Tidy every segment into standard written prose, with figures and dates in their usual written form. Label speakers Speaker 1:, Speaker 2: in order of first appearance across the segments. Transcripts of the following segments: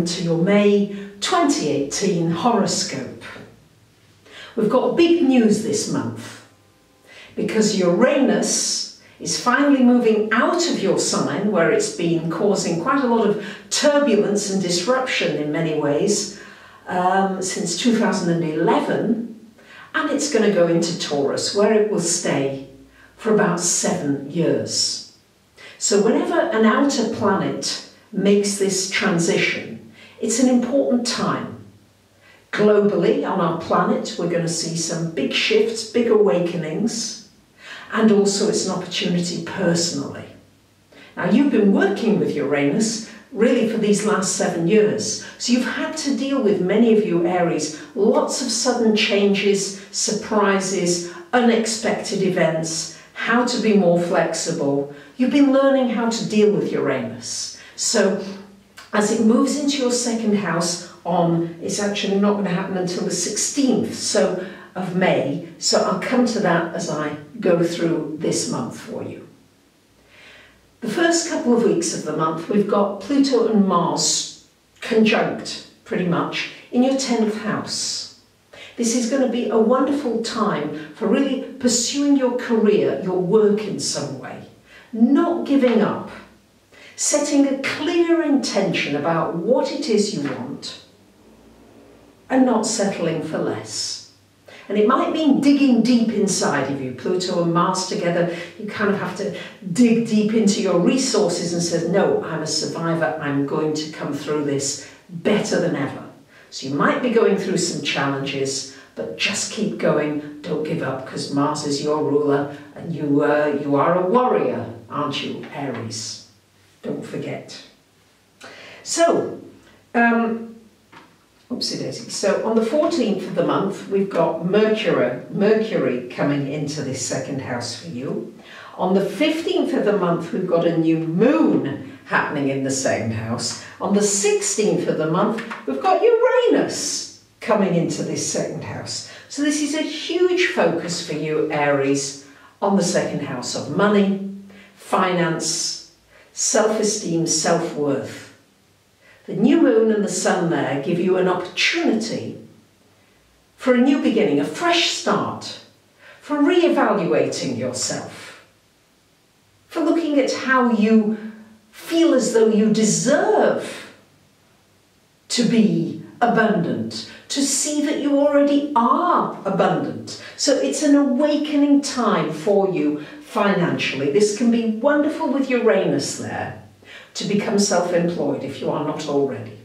Speaker 1: welcome to your May 2018 horoscope. We've got big news this month because Uranus is finally moving out of your sign, where it's been causing quite a lot of turbulence and disruption in many ways since 2011, and it's going to go into Taurus, where it will stay for about 7 years. So whenever an outer planet makes this transition, it's an important time. Globally, on our planet, we're going to see some big shifts, big awakenings, and also it's an opportunity personally. Now, you've been working with Uranus really for these last 7 years, so you've had to deal with, many of you Aries, lots of sudden changes, surprises, unexpected events, how to be more flexible. You've been learning how to deal with Uranus. So as it moves into your second house it's actually not going to happen until the 16th of May, so I'll come to that as I go through this month for you. The first couple of weeks of the month we've got Pluto and Mars conjunct pretty much in your 10th house. This is going to be a wonderful time for really pursuing your career, your work in some way, not giving up, setting a clear intention about what it is you want and not settling for less. And it might mean digging deep inside of you. Pluto and Mars together, you kind of have to dig deep into your resources and say, no, I'm a survivor, I'm going to come through this better than ever. So you might be going through some challenges, but just keep going, don't give up, because Mars is your ruler and you are a warrior, aren't you, Aries? Don't forget. So, oopsie daisy. So on the 14th of the month, we've got Mercury coming into this second house for you. On the 15th of the month, we've got a new moon happening in the same house. On the 16th of the month, we've got Uranus coming into this second house. So this is a huge focus for you, Aries, on the second house of money, finance, self-esteem, self-worth. The new moon and the sun there give you an opportunity for a new beginning, a fresh start, for re-evaluating yourself, for looking at how you feel as though you deserve to be abundant, to see that you already are abundant. So it's an awakening time for you financially. This can be wonderful with Uranus there, to become self-employed if you are not already.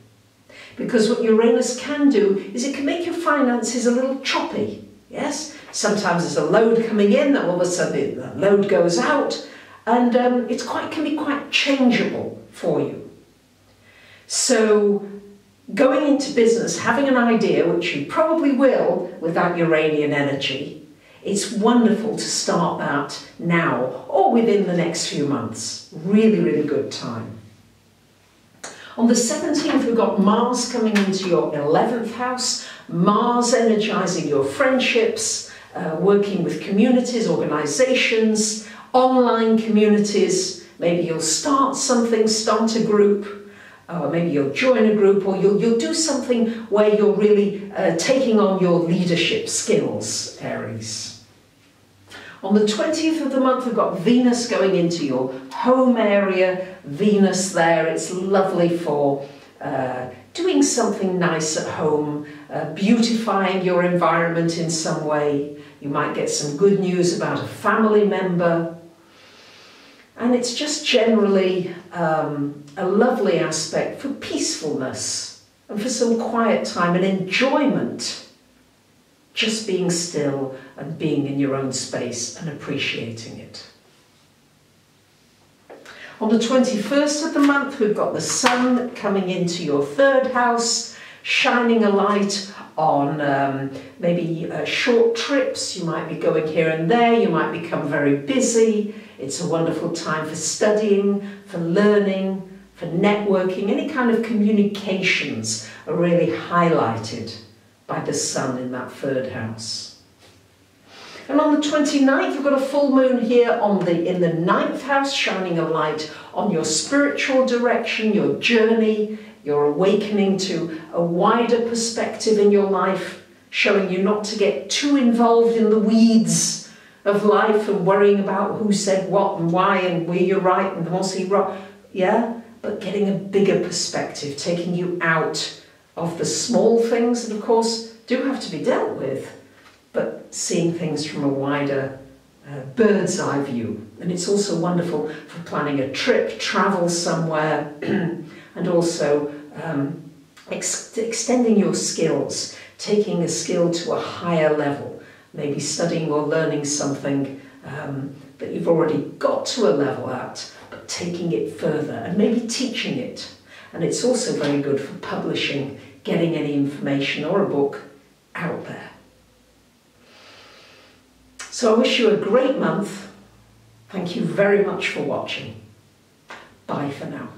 Speaker 1: Because what Uranus can do is it can make your finances a little choppy, yes? Sometimes there's a load coming in, and all of a sudden the load goes out, and it can be quite changeable for you. So going into business, having an idea, which you probably will with that Uranian energy, it's wonderful to start that now or within the next few months. Really, really good time. On the 17th, we've got Mars coming into your 11th house. Mars energizing your friendships, working with communities, organizations, online communities. Maybe you'll start something, start a group, or maybe you'll join a group, or you'll do something where you're really taking on your leadership skills, Aries. On the 20th of the month, we've got Venus going into your home area. Venus there, it's lovely for doing something nice at home, beautifying your environment in some way. You might get some good news about a family member. And it's just generally a lovely aspect for peacefulness and for some quiet time and enjoyment. Just being still and being in your own space and appreciating it. On the 21st of the month, we've got the sun coming into your third house, shining a light on maybe short trips. You might be going here and there, you might become very busy. It's a wonderful time for studying, for learning, for networking. Any kind of communications are really highlighted by the sun in that third house. And on the 29th, we've got a full moon here in the 9th house, shining a light on your spiritual direction, your journey You're awakening to a wider perspective in your life, showing you not to get too involved in the weeds of life and worrying about who said what and why and where you're right and was he wrong. Yeah, but getting a bigger perspective, taking you out of the small things that, of course, do have to be dealt with, but seeing things from a wider bird's eye view. And it's also wonderful for planning a trip, travel somewhere, and also extending your skills, taking a skill to a higher level, maybe studying or learning something that you've already got to a level at, but taking it further and maybe teaching it. And it's also very good for publishing, getting any information or a book out there. So I wish you a great month. Thank you very much for watching. Bye for now.